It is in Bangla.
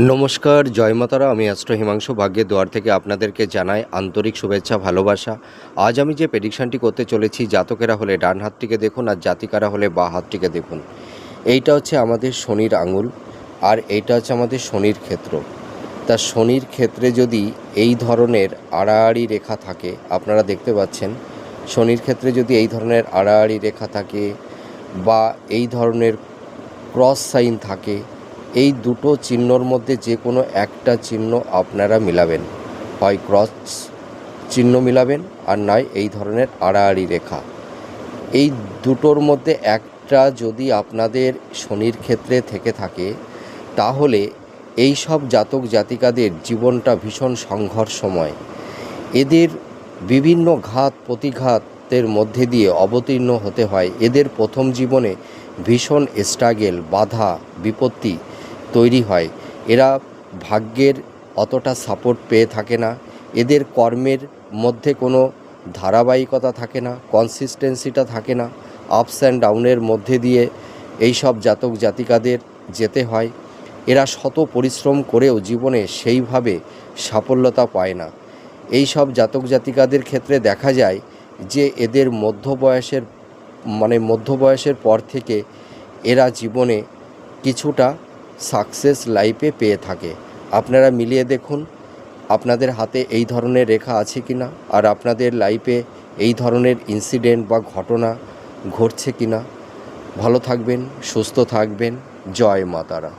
নমস্কার, জয় মাতারা। আমি অ্যাস্ট্রো হিমাংশু ভাগ্যের দুয়ার থেকে আপনাদেরকে জানাই আন্তরিক শুভেচ্ছা, ভালোবাসা। আজ আমি যে প্রেডিকশানটি করতে চলেছি, জাতকেরা হলে ডান হাতটিকে দেখুন আর জাতিকারা হলে বাঁ হাতটিকে দেখুন। এইটা হচ্ছে আমাদের শনির আঙুল আর এইটা হচ্ছে আমাদের শনির ক্ষেত্র। তা শনির ক্ষেত্রে যদি এই ধরনের আড়াআড়ি রেখা থাকে, আপনারা দেখতে পাচ্ছেন, শনির ক্ষেত্রে যদি এই ধরনের আড়াআড়ি রেখা থাকে বা এই ধরনের ক্রস সাইন থাকে, এই দুটো চিহ্নর মধ্যে যে কোনো একটা চিহ্ন আপনারা মিলাবেন। হয় ক্রস চিহ্ন মিলাবেন আর নয় এই ধরনের আড়াআড়ি রেখা। এই দুটোর মধ্যে একটা যদি আপনাদের শনির ক্ষেত্রে থেকে থাকে, তাহলে এই সব জাতক জাতিকাদের জীবনটা ভীষণ সংঘর্ষময়। এদের বিভিন্ন ঘাত প্রতিঘাতের মধ্যে দিয়ে অবতীর্ণ হতে হয়। এদের প্রথম জীবনে ভীষণ স্ট্রাগেল, বাধা বিপত্তি তৈরি হয়। এরা ভাগ্যের অতটা সাপোর্ট পেয়ে থাকে না। এদের কর্মের মধ্যে কোনো ধারাবাহিকতা থাকে না, কনসিস্টেন্সিটা থাকে না। আপস অ্যান্ড ডাউনের মধ্যে দিয়ে এই সব জাতক জাতিকাদের যেতে হয়। এরা শত পরিশ্রম করেও জীবনে সেইভাবে সাফল্যতা পায় না। এই সব জাতক জাতিকাদের ক্ষেত্রে দেখা যায় যে এদের মধ্য বয়সের পর থেকে এরা জীবনে কিছুটা সাকসেস লাইফে পেয়ে থাকে। আপনারা মিলিয়ে দেখুন আপনাদের হাতে এই ধরনের রেখা আছে কি না, আর আপনাদের লাইফে এই ধরনের ইনসিডেন্ট বা ঘটনা ঘটছে কি না। ভালো থাকবেন, সুস্থ থাকবেন। জয় মা তারা।